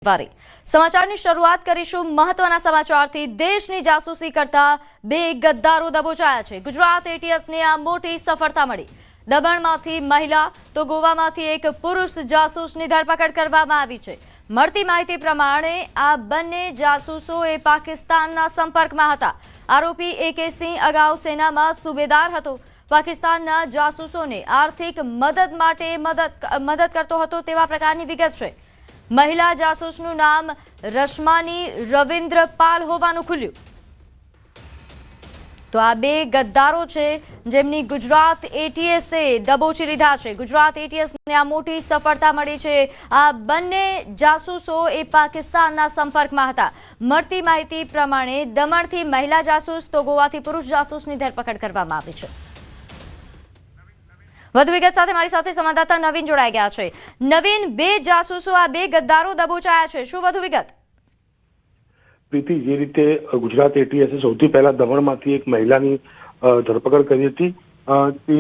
સમાચારની શરૂઆત કરીશું મહત્વના સમાચારથી। દેશની જાસૂસી કરતા બે ગદ્દારો દબોચાયા છે। ગુજરાત એટીએસને આ મોટી સફળતા મળી। દમણમાંથી મહિલા તો ગોવામાંથી એક પુરુષ જાસૂસની ધરપકડ કરવામાં આવી છે। મળતી માહિતી પ્રમાણે આ બંને જાસૂસો એ પાકિસ્તાનના સંપર્કમાં હતા। આરોપી AK સિંહ અગાઉ સેનામાં સુબેદાર હતો। પાકિસ્તાનના જાસૂસોને આર્થિક મદદ માટે મદદ કરતો હતો તેવા પ્રકારની વિગત છે। મહિલા જાસૂસનું નામ રશ્માની રવિન્દ્ર પાલ હોવાનું ખુલ્યું। તો આ બે ગદ્દારો છે જેમની ગુજરાત એટીએસે દબોચી લીધા છે। ગુજરાત એટીએસને આ મોટી સફળતા મળી છે। આ બંને જાસૂસો એ પાકિસ્તાનના સંપર્કમાં હતા। મળતી માહિતી પ્રમાણે દમણથી મહિલા જાસૂસ તો ગોવાથી પુરુષ જાસૂસની ધરપકડ કરવામાં આવી છે। વધુ વિગત સાથે મારી સાથે સંવાદદાતા નવીન જોડાઈ ગયા છે। નવીન, બે જાસૂસો આ બે ગદ્દારો દબોચાયા છે, શું વધુ વિગત? પ્રીતિ, જે રીતે ગુજરાત એટીએસે સૌથી પહેલા દમણમાંથી એક મહિલાની ધરપકડ કરી હતી, તે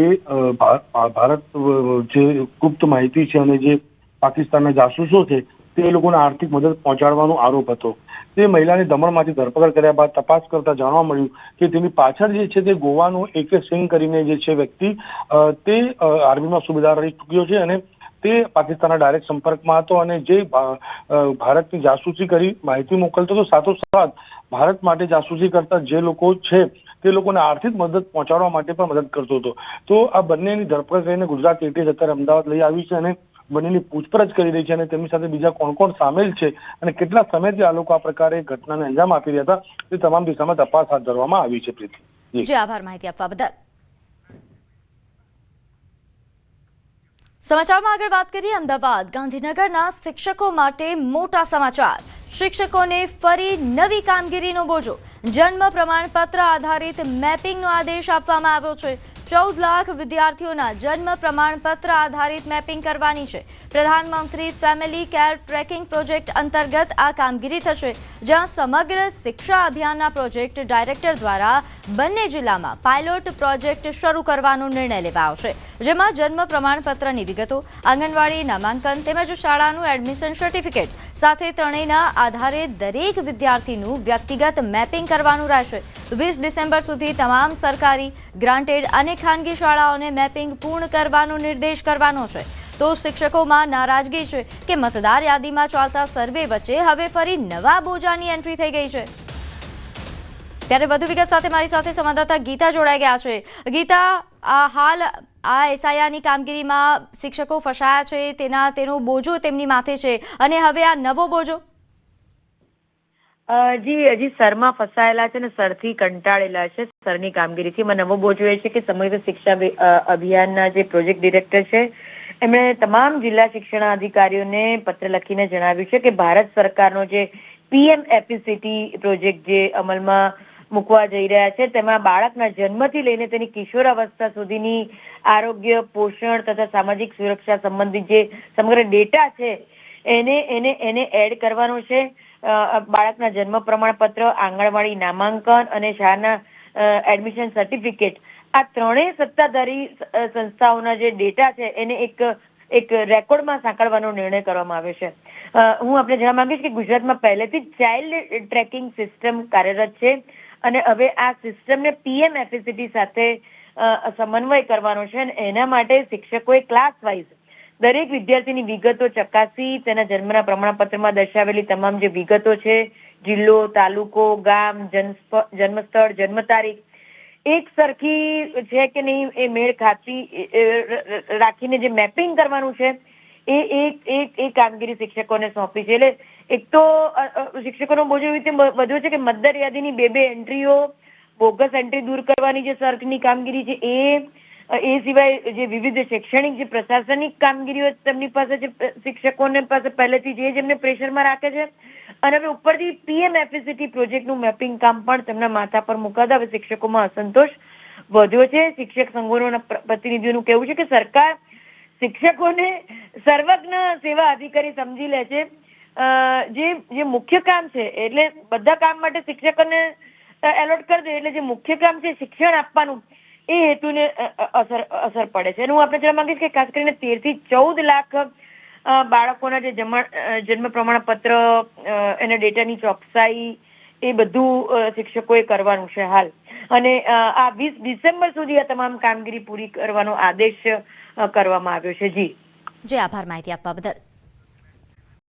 ભારત જે ગુપ્ત માહિતી છે અને જે પાકિસ્તાનના જાસૂસો છે તે લોકોને આર્થિક મદદ પહોંચાડવાનો આરોપ હતો। તે મહિલાની દમણમાંથી ધરપકડ કર્યા બાદ તપાસ કરતા જાણવા મળ્યું કે તેની પાછળ જે છે તે ગોવાનો AK સિંહ કરીને જે છે વ્યક્તિ, તે આર્મીમાં સુબેદાર રહી ચૂક્યો છે અને તે પાકિસ્તાનના ડાયરેક્ટ સંપર્કમાં હતો અને જે ભારતની જાસૂસી કરી માહિતી મોકલતો હતો, સાથોસાથ ભારત માટે જાસૂસી કરતા જે લોકો છે તે લોકોને આર્થિક મદદ પહોંચાડવા માટે પણ મદદ કરતો હતો। તો આ બંનેની ધરપકડ કરીને ગુજરાત એટીએસ અત્યારે અમદાવાદ લઈ આવી છે અને બંનેની પૂછપરછ કરી રહી છે અને તેમની સાથે બીજા કોણ કોણ સામેલ છે અને કેટલા સમયથી આ લોકો આ પ્રકારે ઘટનાને અંજામ આપી રહ્યા હતા તે તમામ દિશામાં તપાસ હાથ ધરવામાં આવી છે। પ્રીતિ, જી આભાર માહિતી આપવા બદલ। સમાચારમાં આગળ વાત કરીએ। અમદાવાદ ગાંધીનગરના શિક્ષકો માટે મોટા સમાચાર। શિક્ષકોને ફરી નવી કામગીરીનો બોજો। જન્મ પ્રમાણપત્ર આધારિત મેપિંગનો આદેશ આપવામાં આવ્યો છે। 14 લાખ વિદ્યાર્થીઓના જન્મ પ્રમાણપત્ર આધારિત મેપિંગ કરવાની છે। પ્રધાનમંત્રી ફેમિલી કેર ટ્રેકિંગ પ્રોજેક્ટ અંતર્ગત આ કામગીરી થશે, જ્યાં સમગ્ર શિક્ષા અભિયાનના પ્રોજેક્ટ ડાયરેક્ટર દ્વારા બંને જિલ્લામાં પાયલોટ પ્રોજેક્ટ શરૂ કરવાનો નિર્ણય લેવાયો છે, જેમાં જન્મ પ્રમાણપત્રની વિગતો, આંગણવાડી નામાંકન તેમજ શાળાનું એડમિશન સર્ટિફિકેટ સાથે ત્રણેયના આધારે દરેક વિદ્યાર્થીનું વ્યક્તિગત મેપિંગ કરવાનું રહેશે। 20 ડિસેમ્બર સુધી તમામ સરકારી, ગ્રાન્ટેડ અને ખાનગી શાળાઓને મેપિંગ પૂર્ણ કરવાનો નિર્દેશ કરવાનો છે। તો શિક્ષકોમાં નારાજગી છે કે મતદાર યાદીમાં ચાલતા સર્વે વચ્ચે હવે ફરી નવા બોજાની એન્ટ્રી થઈ ગઈ છે। ત્યારે વધુ વિગત સાથે મારી સાથે સંવાદદાતા ગીતા જોડાઈ ગયા છે। ગીતા, હાલ આ SIRની કામગીરીમાં શિક્ષકો ફસાયા છે, તેનો બોજો તેમની માથે છે અને હવે આ નવો બોજો? હજી સરમાં ફસાયેલા છે ને સરથી કંટાળેલા છે સરની કામગીરીથી। એમાં નવો બોજો એ છે કે સમગ્ર શિક્ષા અભિયાનના જે પ્રોજેક્ટ ડિરેક્ટર છે એમણે તમામ જિલ્લા શિક્ષણાધિકારીઓને પત્ર લખીને જણાવ્યું છે કે ભારત સરકારનો જે PM એફિસિટી પ્રોજેક્ટ જે અમલમાં મૂકવા જઈ રહ્યા છે તેમાં બાળકના જન્મથી લઈને તેની કિશોરાવસ્થા સુધીની આરોગ્ય, પોષણ તથા સામાજિક સુરક્ષા સંબંધિત જે સમગ્ર ડેટા છે એને એડ કરવાનો છે। બાળકના જન્મ પ્રમાણપત્ર, આંગણવાડી નામાંકન અને શાળાના એડમિશન સર્ટિફિકેટ, આ ત્રણેય સત્તાધારી સંસ્થાઓના જે ડેટા છે એને એક રેકોર્ડમાં સાંકળવાનો નિર્ણય કરવામાં આવ્યો છે। હું આપણે જણાવવા માંગીશ કે ગુજરાતમાં પહેલેથી જ ચાઇલ્ડ ટ્રેકિંગ સિસ્ટમ કાર્યરત છે અને હવે આ સિસ્ટમને PM એફિસિટી સાથે સમન્વય કરવાનો છે અને એના માટે શિક્ષકોએ ક્લાસ વાઇઝ દરેક વિદ્યાર્થીની વિગતો ચકાસી તેના જન્મના પ્રમાણપત્રમાં દર્શાવેલી તમામ જે વિગતો છે, જિલ્લો, તાલુકો, ગામ, જન્મસ્થળ, જન્મ તારીખ એક સરખી છે કે નહીં એ મેળ ખાતી રાખીને જે મેપિંગ કરવાનું છે એ કામગીરી શિક્ષકોને સોંપી છે। એટલે એક તો શિક્ષકોનો બોજો એવી રીતે વધ્યો છે કે મતદાર યાદીની બે એન્ટ્રીઓ, બોગસ એન્ટ્રી દૂર કરવાની જે સર્કની કામગીરી છે એ સિવાય જે વિવિધ શૈક્ષણિક જે પ્રશાસનિક કામગીરીઓ તેમની પાસે છે, શિક્ષકોને પાસે પહેલેથી જેમને પ્રેશરમાં રાખે છે અને હવે ઉપરથી PM એફિસિટી પ્રોજેક્ટનું મેપિંગ કામ પણ તેમના માથા પર મુકાતા હવે શિક્ષકોમાં અસંતોષ વધ્યો છે। શિક્ષક સંગઠનોના પ્રતિનિધિઓનું કહેવું છે કે સરકાર શિક્ષકોને સર્વજ્ઞ સેવા અધિકારી સમજી લે છે। જે મુખ્ય કામ છે એટલે બધા કામ માટે શિક્ષકોને એલોટ કરી દે, એટલે જે મુખ્ય કામ છે શિક્ષણ આપવાનું એ હેતુને અસર પડે છે। હું આપણે જણાવવા માંગીશ કે ખાસ કરીને 13 થી 14 લાખ બાળકોના જે જન્મ પ્રમાણપત્ર એના ડેટાની ચોકસાઈ એ બધું શિક્ષકોએ કરવાનું છે હાલ. અને આ 20 ડિસેમ્બર સુધી આ તમામ કામગીરી પૂરી કરવાનો આદેશ કરવામાં આવ્યો છે. જી આભાર માહિતી આપવા બદલ.